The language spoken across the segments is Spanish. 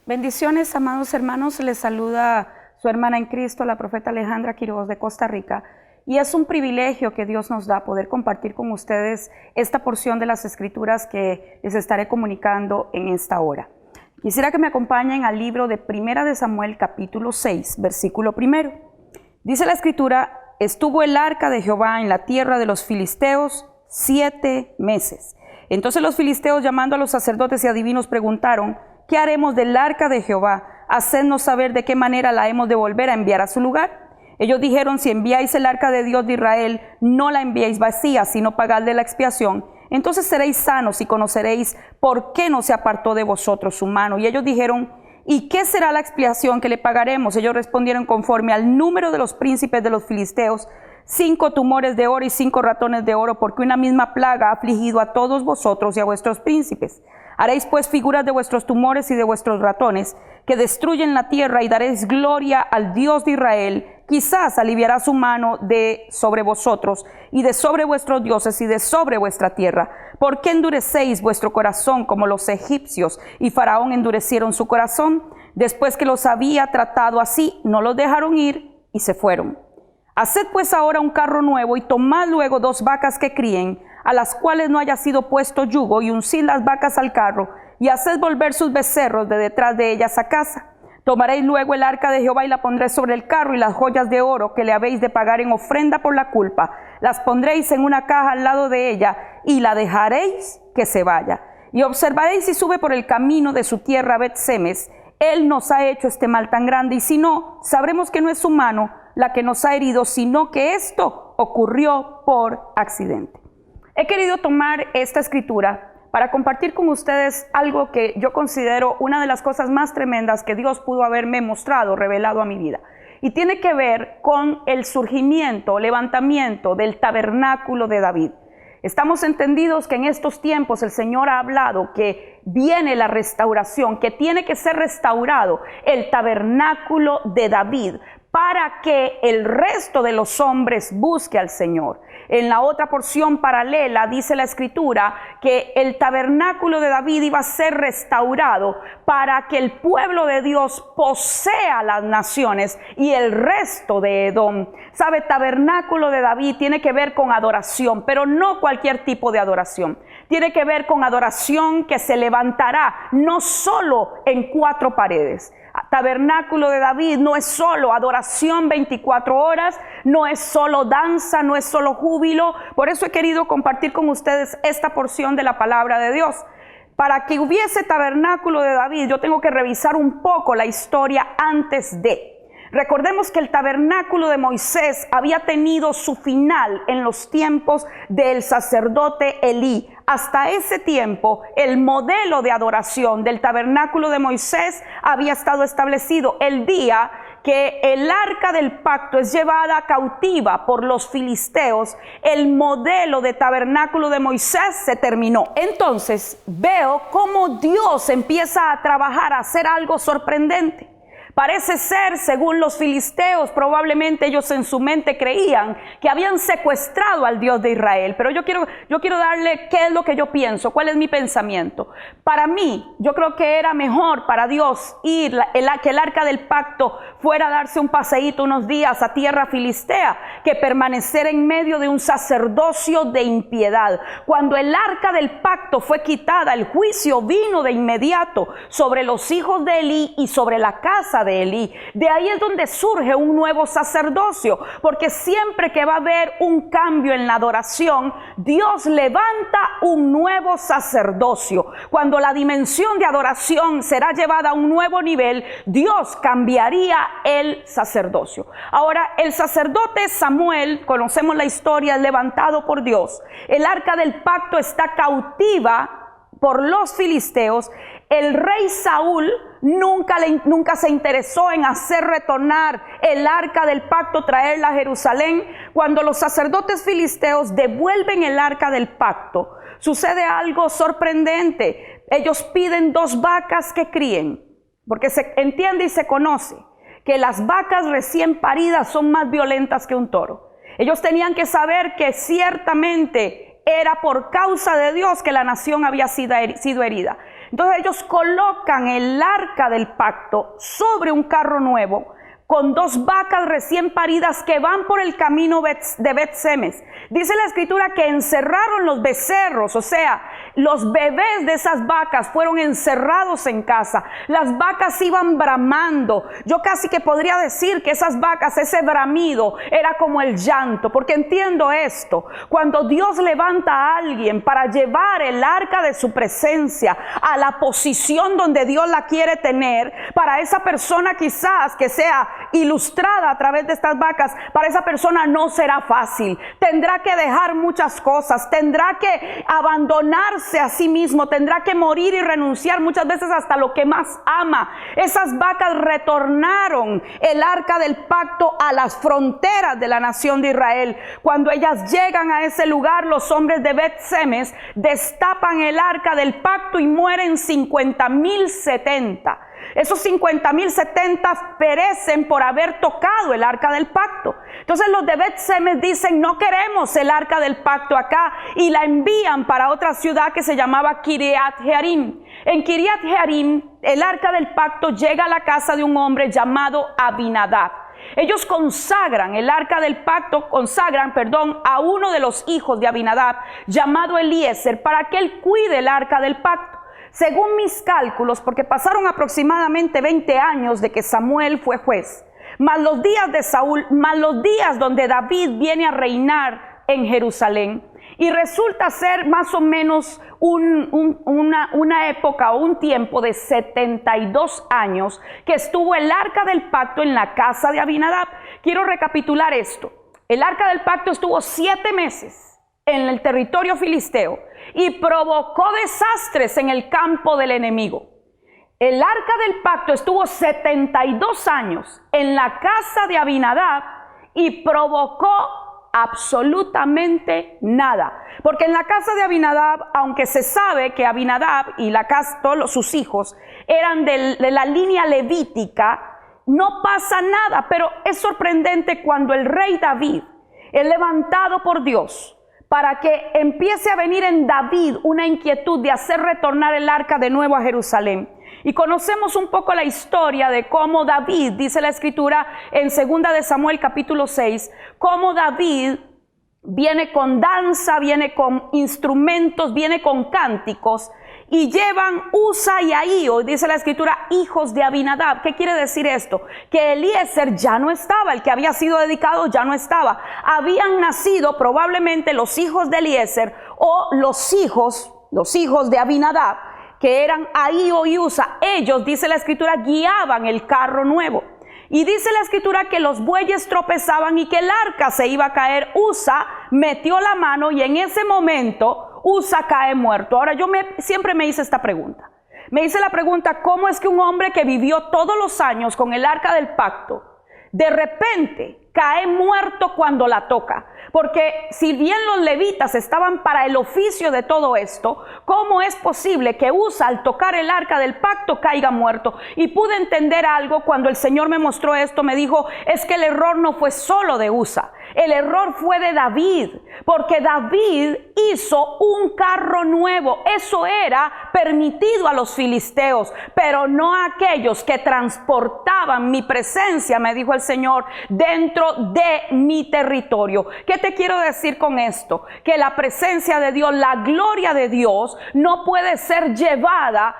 Bendiciones, amados hermanos, les saluda su hermana en Cristo, la profeta Alejandra Quiroz de Costa Rica. Y es un privilegio que Dios nos da poder compartir con ustedes esta porción de las Escrituras que les estaré comunicando en esta hora. Quisiera que me acompañen al libro de Primera de Samuel, capítulo 6, versículo 1. Dice la Escritura: estuvo el arca de Jehová en la tierra de los filisteos 7 meses. Entonces los filisteos, llamando a los sacerdotes y adivinos, preguntaron: ¿qué haremos del arca de Jehová? Hacednos saber de qué manera la hemos de volver a enviar a su lugar. Ellos dijeron: si enviáis el arca de Dios de Israel, no la enviéis vacía, sino pagadle la expiación. Entonces seréis sanos y conoceréis por qué no se apartó de vosotros su mano. Y ellos dijeron: ¿y qué será la expiación que le pagaremos? Ellos respondieron: conforme al número de los príncipes de los filisteos, 5 tumores de oro y 5 ratones de oro, porque una misma plaga ha afligido a todos vosotros y a vuestros príncipes. Haréis pues figuras de vuestros tumores y de vuestros ratones, que destruyen la tierra, y daréis gloria al Dios de Israel. Quizás aliviará su mano de sobre vosotros, y de sobre vuestros dioses, y de sobre vuestra tierra. ¿Por qué endurecéis vuestro corazón como los egipcios y Faraón endurecieron su corazón? Después que los había tratado así, no los dejaron ir y se fueron. Haced pues ahora un carro nuevo, y tomad luego 2 vacas que críen, a las cuales no haya sido puesto yugo, y uncid las vacas al carro, y haced volver sus becerros de detrás de ellas a casa. Tomaréis luego el arca de Jehová y la pondréis sobre el carro, y las joyas de oro que le habéis de pagar en ofrenda por la culpa, las pondréis en una caja al lado de ella, y la dejaréis que se vaya. Y observaréis si sube por el camino de su tierra Bet-Semes. Él nos ha hecho este mal tan grande, y si no, sabremos que no es su mano la que nos ha herido, sino que esto ocurrió por accidente. He querido tomar esta escritura para compartir con ustedes algo que yo considero una de las cosas más tremendas que Dios pudo haberme mostrado, revelado a mi vida. Y tiene que ver con el surgimiento, levantamiento del tabernáculo de David. Estamos entendidos que en estos tiempos el Señor ha hablado que viene la restauración, que tiene que ser restaurado el tabernáculo de David, para que el resto de los hombres busque al Señor. En la otra porción paralela dice la Escritura que el tabernáculo de David iba a ser restaurado para que el pueblo de Dios posea las naciones y el resto de Edom. Sabe, tabernáculo de David tiene que ver con adoración, pero no cualquier tipo de adoración. Tiene que ver con adoración que se levantará no solo en 4 paredes. Tabernáculo de David no es solo adoración 24 horas, no es solo danza, no es solo júbilo. Por eso he querido compartir con ustedes esta porción de la palabra de Dios. Para que hubiese tabernáculo de David, yo tengo que revisar un poco la historia antes de. Recordemos que el tabernáculo de Moisés había tenido su final en los tiempos del sacerdote Elí. Hasta ese tiempo, el modelo de adoración del tabernáculo de Moisés había estado establecido. El día que el arca del pacto es llevada cautiva por los filisteos, el modelo de tabernáculo de Moisés se terminó. Entonces veo cómo Dios empieza a trabajar, a hacer algo sorprendente. Parece ser, según los filisteos, probablemente ellos en su mente creían que habían secuestrado al Dios de Israel. Pero yo quiero darle qué es lo que yo pienso, cuál es mi pensamiento. Para mí, yo creo que era mejor para Dios que el arca del pacto fuera a darse un paseíto unos días a tierra filistea, que permanecer en medio de un sacerdocio de impiedad. Cuando el arca del pacto fue quitada, el juicio vino de inmediato sobre los hijos de Elí y sobre la casa de Elí. De ahí es donde surge un nuevo sacerdocio, porque siempre que va a haber un cambio en la adoración, Dios levanta un nuevo sacerdocio. Cuando la dimensión de adoración será llevada a un nuevo nivel, Dios cambiaría el sacerdocio. Ahora, el sacerdote Samuel, conocemos la historia, levantado por Dios. El arca del pacto está cautiva por los filisteos. El rey Saúl nunca se interesó en hacer retornar el arca del pacto, traerla a Jerusalén. Cuando los sacerdotes filisteos devuelven el arca del pacto, sucede algo sorprendente. Ellos piden 2 vacas que críen, porque se entiende y se conoce que las vacas recién paridas son más violentas que un toro. Ellos tenían que saber que ciertamente era por causa de Dios que la nación había sido herida. Entonces ellos colocan el arca del pacto sobre un carro nuevo, con 2 vacas recién paridas que van por el camino de Bet-Semes. Dice la escritura que encerraron los becerros, o sea, los bebés de esas vacas fueron encerrados en casa. Las vacas iban bramando. Yo casi que podría decir que esas vacas, ese bramido, era como el llanto, porque entiendo esto. Cuando Dios levanta a alguien para llevar el arca de su presencia a la posición donde Dios la quiere tener, para esa persona quizás que sea ilustrada a través de estas vacas, para esa persona no será fácil. Tendrá que dejar muchas cosas, tendrá que abandonarse a sí mismo, tendrá que morir y renunciar muchas veces hasta lo que más ama. Esas vacas retornaron el arca del pacto a las fronteras de la nación de Israel. Cuando ellas llegan a ese lugar, los hombres de Bet-Semes destapan el arca del pacto y mueren 50,070. Esos 50,070 perecen por haber tocado el arca del pacto. Entonces los de Bet-Semes dicen: no queremos el arca del pacto acá, y la envían para otra ciudad que se llamaba Kiriat Jearim. En Kiriat Jearim, el arca del pacto llega a la casa de un hombre llamado Abinadab. Ellos consagran el arca del pacto, a uno de los hijos de Abinadab, llamado Eliezer, para que él cuide el arca del pacto. Según mis cálculos, porque pasaron aproximadamente 20 años de que Samuel fue juez, más los días de Saúl, más los días donde David viene a reinar en Jerusalén, y resulta ser más o menos una época o un tiempo de 72 años que estuvo el arca del pacto en la casa de Abinadab. Quiero recapitular esto. El arca del pacto estuvo 7 meses en el territorio filisteo y provocó desastres en el campo del enemigo. El arca del pacto estuvo 72 años en la casa de Abinadab y provocó absolutamente nada, porque en la casa de Abinadab, aunque se sabe que Abinadab y la casa, todos sus hijos eran de la línea levítica, no pasa nada. Pero es sorprendente cuando el rey David es levantado por Dios para que empiece a venir en David una inquietud de hacer retornar el arca de nuevo a Jerusalén. Y conocemos un poco la historia de cómo David, dice la escritura en 2 de Samuel capítulo 6, cómo David viene con danza, viene con instrumentos, viene con cánticos, y llevan Usa y Ahío, dice la escritura, hijos de Abinadab. ¿Qué quiere decir esto? Que Eliezer ya no estaba, el que había sido dedicado ya no estaba. Habían nacido probablemente los hijos de Eliezer o los hijos de Abinadab, que eran Ahío y Usa. Ellos, dice la escritura, guiaban el carro nuevo. Y dice la escritura que los bueyes tropezaban y que el arca se iba a caer. Usa metió la mano y en ese momento Usa cae muerto. Ahora siempre me hice esta pregunta. Me hice la pregunta: ¿cómo es que un hombre que vivió todos los años con el arca del pacto, de repente cae muerto cuando la toca? Porque si bien los levitas estaban para el oficio de todo esto, ¿cómo es posible que Usa, al tocar el arca del pacto, caiga muerto? Y pude entender algo cuando el Señor me mostró esto. Me dijo: es que el error no fue solo de Usa, el error fue de David, porque David hizo un carro nuevo. Eso era permitido a los filisteos, pero no a aquellos que transportaban mi presencia, me dijo el Señor, dentro de mi territorio. ¿Qué te quiero decir con esto? Que la presencia de Dios, la gloria de Dios, no puede ser llevada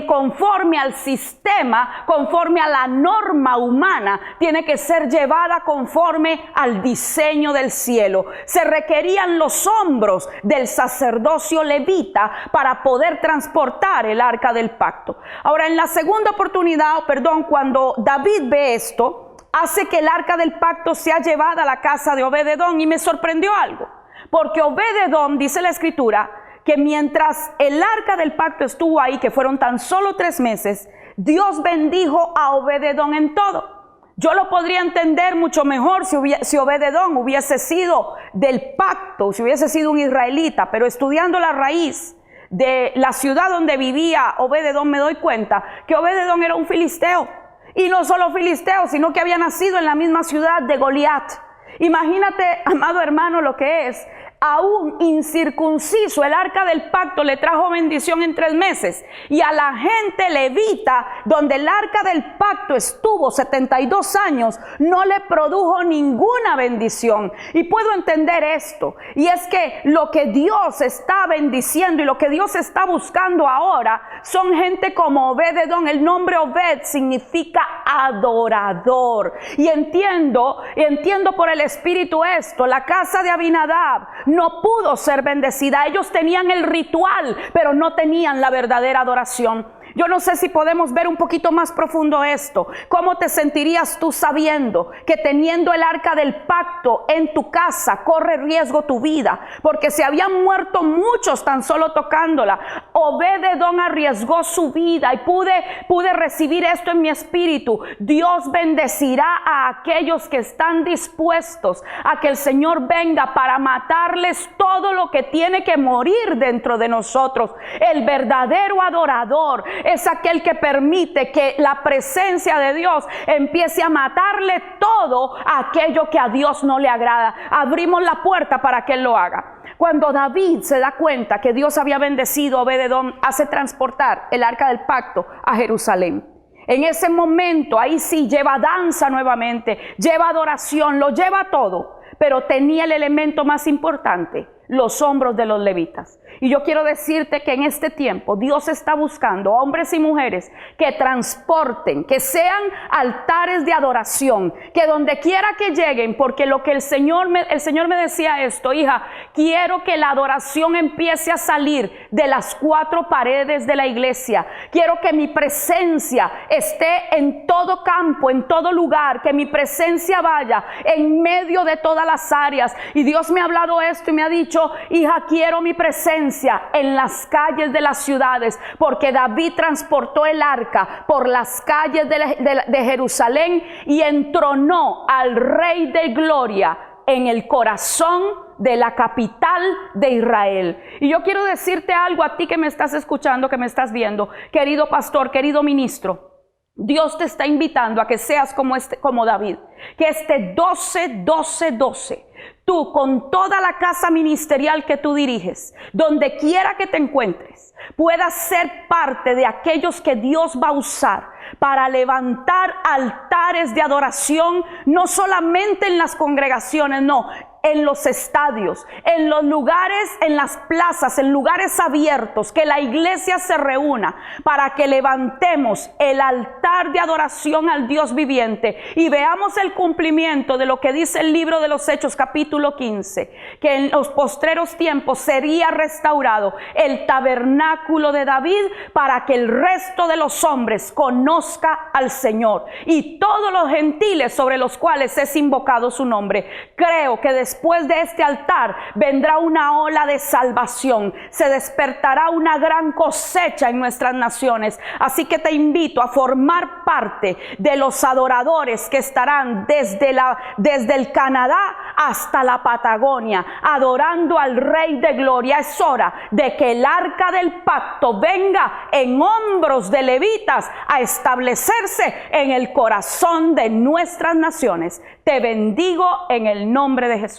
conforme al sistema, conforme a la norma humana. Tiene que ser llevada conforme al diseño del cielo. Se requerían los hombros del sacerdocio levita para poder transportar el arca del pacto. Ahora, en la segunda oportunidad, cuando David ve esto, hace que el arca del pacto sea llevada a la casa de Obed-Edom, y me sorprendió algo, porque Obed-Edom, dice la escritura, que mientras el arca del pacto estuvo ahí, que fueron tan solo 3 meses, Dios bendijo a Obed-Edom en todo. Yo lo podría entender mucho mejor si Obed-Edom hubiese sido del pacto, si hubiese sido un israelita, pero estudiando la raíz de la ciudad donde vivía Obed-Edom, me doy cuenta que Obed-Edom era un filisteo. Y no solo filisteo, sino que había nacido en la misma ciudad de Goliat. Imagínate, amado hermano, lo que es Aún incircunciso, el arca del pacto le trajo bendición en 3 meses. Y a la gente levita, donde el arca del pacto estuvo 72 años, no le produjo ninguna bendición. Y puedo entender esto. Y es que lo que Dios está bendiciendo y lo que Dios está buscando ahora son gente como Obed-edom. El nombre Obed significa adorador. Y entiendo por el Espíritu esto. La casa de Abinadab no pudo ser bendecida. Ellos tenían el ritual, pero no tenían la verdadera adoración. Yo no sé si podemos ver un poquito más profundo esto. ¿Cómo te sentirías tú sabiendo que teniendo el arca del pacto en tu casa corre riesgo tu vida? Porque se habían muerto muchos tan solo tocándola. Obed-edom arriesgó su vida y pude recibir esto en mi espíritu. Dios bendecirá a aquellos que están dispuestos a que el Señor venga para matarles todo lo que tiene que morir dentro de nosotros. El verdadero adorador es aquel que permite que la presencia de Dios empiece a matarle todo aquello que a Dios no le agrada. Abrimos la puerta para que Él lo haga. Cuando David se da cuenta que Dios había bendecido a Obed-edom, hace transportar el arca del pacto a Jerusalén. En ese momento, ahí sí, lleva danza nuevamente, lleva adoración, lo lleva todo, pero tenía el elemento más importante: los hombros de los levitas. Y yo quiero decirte que en este tiempo Dios está buscando hombres y mujeres que transporten, que sean altares de adoración, que donde quiera que lleguen, porque lo que el Señor me decía esto: hija, quiero que la adoración empiece a salir de las 4 paredes de la iglesia. Quiero que mi presencia esté en todo campo, en todo lugar, que mi presencia vaya en medio de todas las áreas. Y Dios me ha hablado esto y me ha dicho: hija, quiero mi presencia en las calles de las ciudades, porque David transportó el arca por las calles de Jerusalén y entronó al Rey de Gloria en el corazón de la capital de Israel. Y yo quiero decirte algo a ti que me estás escuchando, que me estás viendo, querido pastor, querido ministro. Dios te está invitando a que seas como David, que este 12-12-12, tú, con toda la casa ministerial que tú diriges, donde quiera que te encuentres, puedas ser parte de aquellos que Dios va a usar para levantar altares de adoración, no solamente en las congregaciones, no, en los estadios, en los lugares, en las plazas, en lugares abiertos, que la iglesia se reúna para que levantemos el altar de adoración al Dios viviente y veamos el cumplimiento de lo que dice el libro de los Hechos capítulo 15, que en los postreros tiempos sería restaurado el tabernáculo de David para que el resto de los hombres conozca al Señor y todos los gentiles sobre los cuales es invocado su nombre. Creo que después de este altar vendrá una ola de salvación, se despertará una gran cosecha en nuestras naciones. Así que te invito a formar parte de los adoradores que estarán desde el Canadá hasta la Patagonia, adorando al Rey de Gloria. Es hora de que el arca del pacto venga en hombros de levitas a establecerse en el corazón de nuestras naciones. Te bendigo en el nombre de Jesús.